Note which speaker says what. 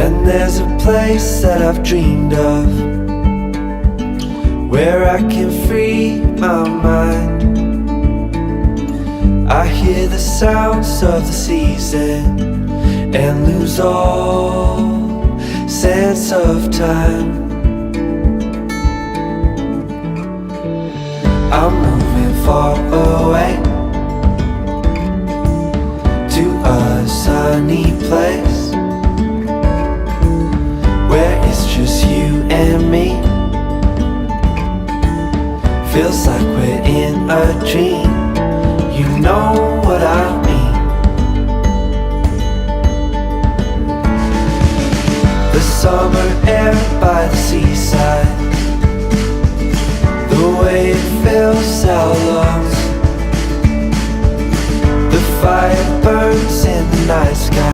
Speaker 1: And there's a place that I've dreamed of, where I can free my mind. I hear the sounds of the season and lose all sense of time. I'm moving far away to a sunny place where it's just you and me. Feels like we're in a dream. You know what I mean. The summer air by the seaside, the way it fills our lungs, the fire burns in the night sky.